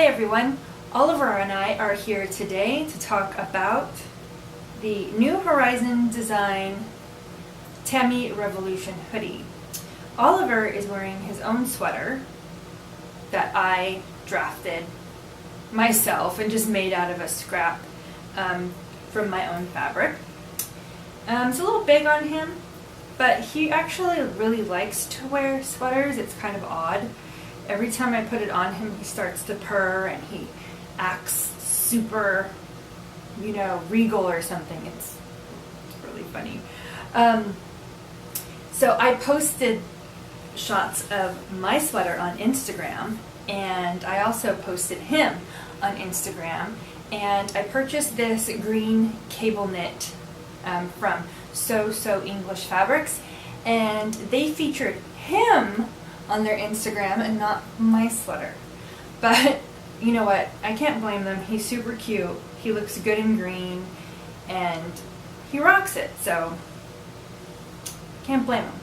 Hi everyone, Oliver and I are here today to talk about the New Horizon Design TAMI Revolution hoodie. Oliver is wearing his own sweater that I drafted myself and just made out of a scrap from my own fabric. It's a little big on him, but he actually really likes to wear sweaters. It's kind of odd. Every time I put it on him, he starts to purr and he acts super, regal or something. It's really funny. So I posted shots of my sweater on Instagram, and I also posted him on Instagram. And I purchased this green cable knit from So English Fabrics, and they featured him on their Instagram and not my sweater. But you know what? I can't blame them. He's super cute. He looks good in green and he rocks it, so can't blame him.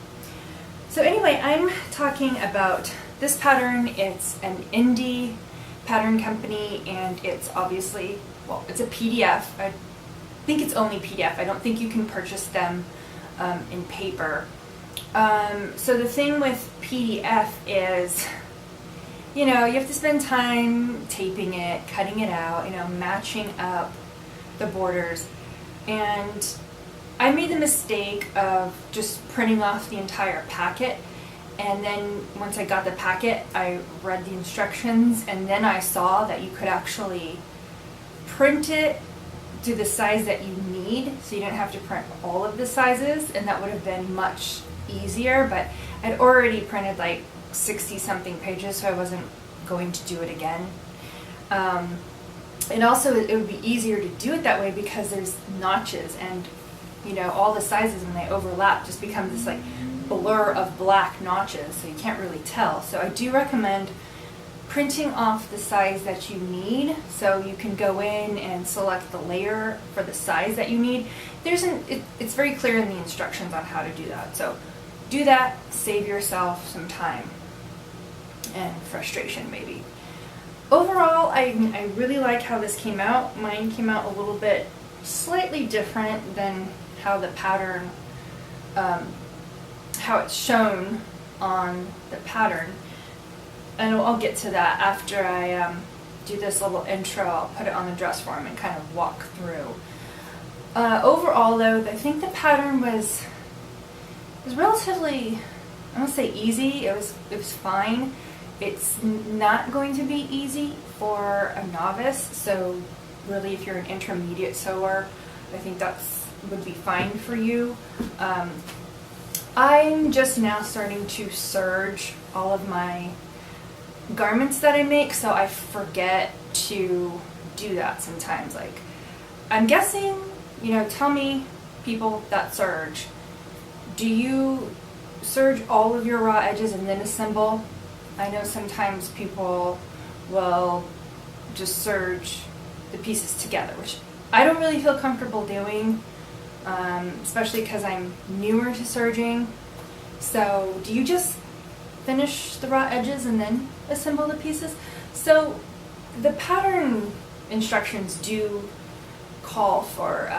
So anyway, I'm talking about this pattern. It's an indie pattern company, and it's obviously, it's a PDF. I think it's only PDF. I don't think you can purchase them in paper. So the thing with PDF is, you have to spend time taping it, cutting it out, matching up the borders. And I made the mistake of just printing off the entire packet, and then once I got the packet, I read the instructions, and then I saw that you could actually print it to the size that you need, so you don't have to print all of the sizes, and that would have been much easier. But I'd already printed like 60 something pages, so I wasn't going to do it again. And also it would be easier to do it that way because there's notches, and all the sizes, when they overlap, just become this like blur of black notches, so you can't really tell. So I do recommend printing off the size that you need, so you can go in and select the layer for the size that you need. It's very clear in the instructions on how to do that. So do that, save yourself some time and frustration maybe. Overall, I really like how this came out. Mine came out a little bit slightly different than how the pattern, how it's shown on the pattern. And I'll get to that after I do this little intro. I'll put it on the dress form and kind of walk through. Overall though, I think the pattern was relatively, I won't say easy, it was fine. It's not going to be easy for a novice, so really if you're an intermediate sewer, I think would be fine for you. I'm just now starting to serge all of my garments that I make, so I forget to do that sometimes. Like, I'm guessing, tell me, people that serge, do you serge all of your raw edges and then assemble? I know sometimes people will just serge the pieces together, which I don't really feel comfortable doing, especially because I'm newer to serging. So do you just finish the raw edges and then assemble the pieces? So the pattern instructions do call for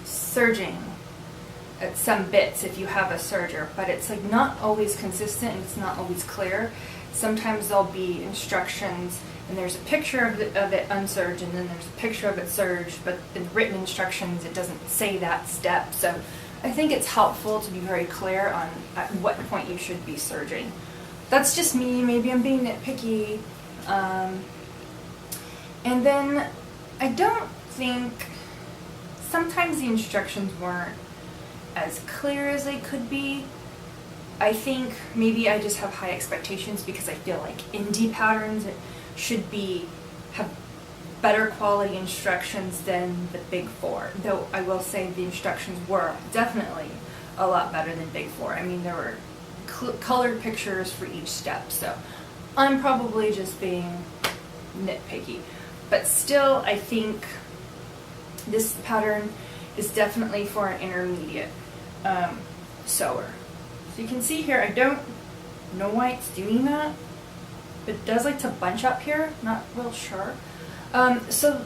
serging at some bits if you have a serger, but it's like not always consistent and it's not always clear. Sometimes there'll be instructions and there's a picture of it unserged, and then there's a picture of it serged, but in written instructions it doesn't say that step. So I think it's helpful to be very clear on at what point you should be serging. That's just me. Maybe I'm being nitpicky. And then I don't think, sometimes the instructions weren't as clear as they could be. I think maybe I just have high expectations because I feel like indie patterns should have better quality instructions than the Big Four, though I will say the instructions were definitely a lot better than Big Four. I mean, there were colored pictures for each step, so I'm probably just being nitpicky. But still, I think this pattern is definitely for an intermediate sewer. So you can see here, I don't know why it's doing that. but it does like to bunch up here, not real sure. So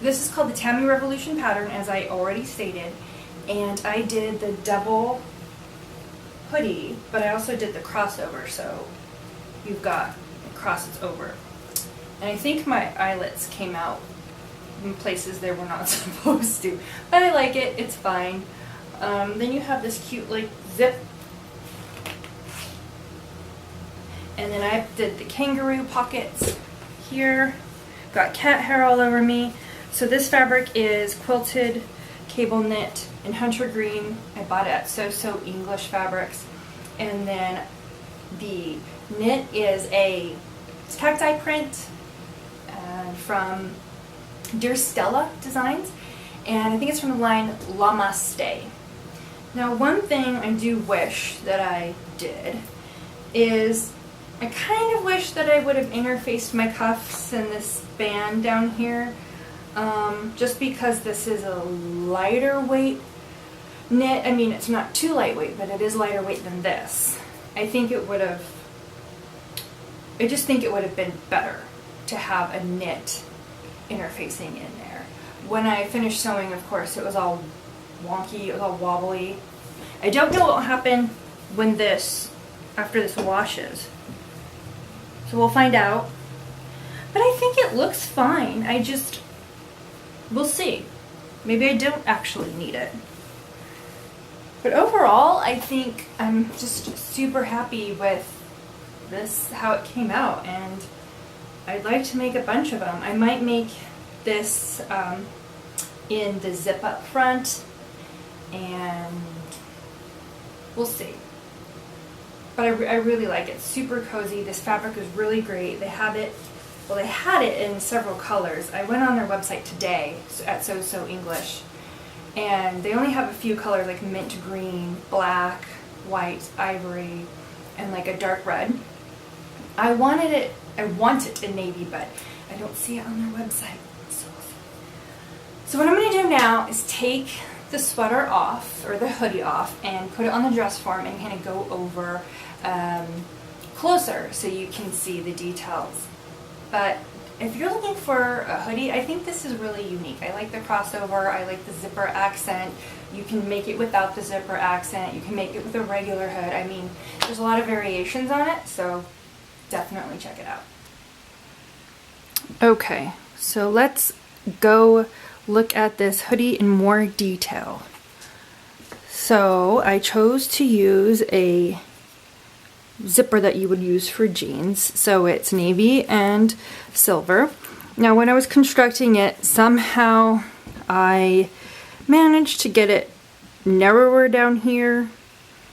this is called the TAMI Revolution pattern, as I already stated, and I did the double hoodie, but I also did the crossover, so you've got it crosses over. And I think my eyelets came out in places they were not supposed to, but I like it, it's fine. Then you have this cute like zip, and then I did the kangaroo pockets here, got cat hair all over me. So this fabric is quilted cable knit in hunter green. I bought it at So English Fabrics. And then the knit is a cacti print from Dear Stella Designs, and I think it's from the line Llamaste. Now, one thing I do wish that I did is I kind of wish that I would have interfaced my cuffs and this band down here, just because this is a lighter weight knit. I mean, it's not too lightweight, but it is lighter weight than this. I just think it would have been better to have a knit interfacing in there. When I finished sewing, of course, it was all wonky, it was all wobbly. I don't know what will happen when after this washes. So we'll find out. But I think it looks fine. We'll see. Maybe I don't actually need it. But overall, I think I'm just super happy with this, how it came out, and I'd like to make a bunch of them. I might make this in the zip up front, and we'll see. But I really like it. Super cozy. This fabric is really great. They have it, well, they had it in several colors. I went on their website today at So English, and they only have a few colors like mint green, black, white, ivory, and like a dark red. I want it in navy, but I don't see it on their website. So what I'm going to do now is take the sweater off, or the hoodie off, and put it on the dress form and kind of go over closer so you can see the details. But if you're looking for a hoodie, I think this is really unique. I like the crossover, I like the zipper accent. You can make it without the zipper accent, you can make it with a regular hood. I mean, there's a lot of variations on it, so definitely check it out. Okay, so let's go look at this hoodie in more detail. So I chose to use a zipper that you would use for jeans. So it's navy and silver. Now when I was constructing it, somehow I managed to get it narrower down here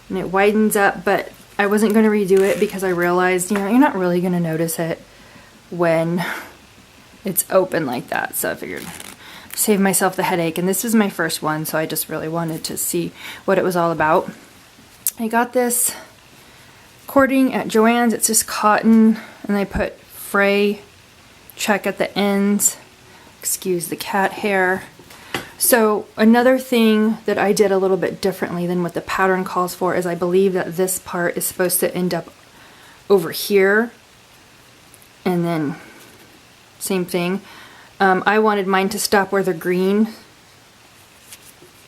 and it widens up, but I wasn't going to redo it because I realized, you know, you're not really going to notice it when it's open like that. So I figured save myself the headache, and this is my first one, so I just really wanted to see what it was all about. I got this cording at Joann's. It's just cotton, and I put fray check at the ends. Excuse the cat hair. So another thing that I did a little bit differently than what the pattern calls for is I believe that this part is supposed to end up over here, and then same thing. I wanted mine to stop where the green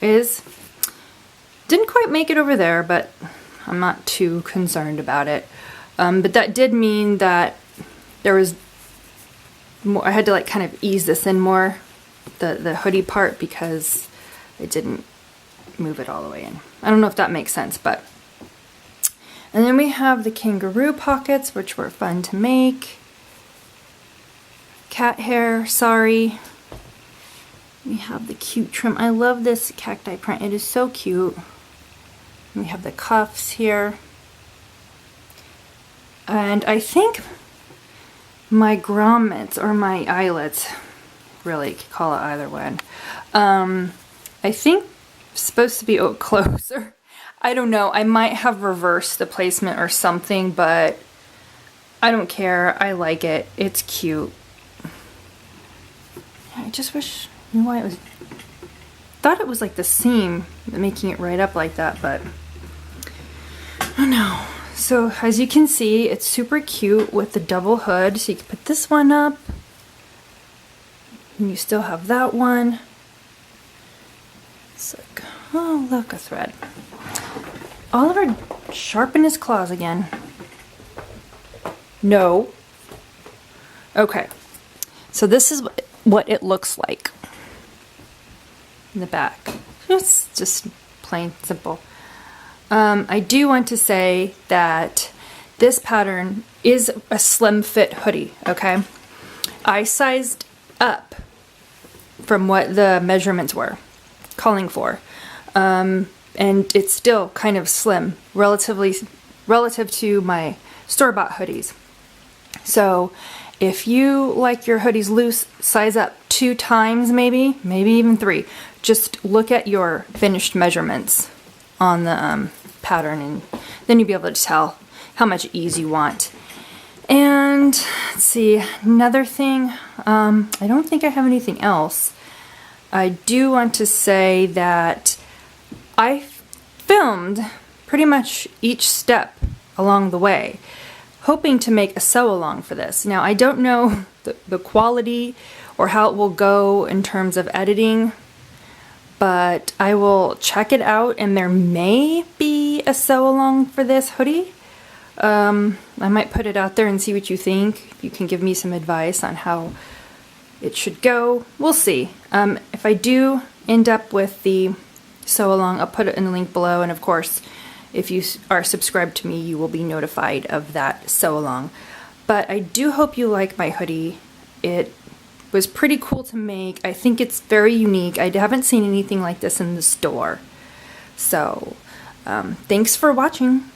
is. Didn't quite make it over there, but I'm not too concerned about it. But that did mean that there was more, I had to like kind of ease this in more, the hoodie part, because I didn't move it all the way in. I don't know if that makes sense, but. And then we have the kangaroo pockets, which were fun to make. Cat hair, sorry. We have the cute trim. I love this cacti print. It is so cute. We have the cuffs here. And I think my grommets, or my eyelets, really could call it either one. I think it's supposed to be closer. I don't know. I might have reversed the placement or something, but I don't care. I like it. It's cute. I just wish, you know why it was, thought it was like the seam making it right up like that, but I don't know. So as you can see, it's super cute with the double hood. So you can put this one up, and you still have that one. It's like, oh look, a thread. Oliver sharpened his claws again. No. Okay, so this is what it looks like in the back. It's just plain simple. I do want to say that this pattern is a slim fit hoodie, okay? I sized up from what the measurements were calling for. And it's still kind of slim relative to my store-bought hoodies. So if you like your hoodies loose, size up 2 times maybe even 3. Just look at your finished measurements on the pattern, and then you'll be able to tell how much ease you want. And let's see, another thing, I don't think I have anything else. I do want to say that I filmed pretty much each step along the way, hoping to make a sew along for this. Now I don't know the quality or how it will go in terms of editing, but I will check it out, and there may be a sew along for this hoodie. I might put it out there and see what you think. If you can give me some advice on how it should go, we'll see. If I do end up with the sew along, I'll put it in the link below, and of course, if you are subscribed to me, you will be notified of that sew along. But I do hope you like my hoodie. It was pretty cool to make. I think it's very unique. I haven't seen anything like this in the store. So, thanks for watching.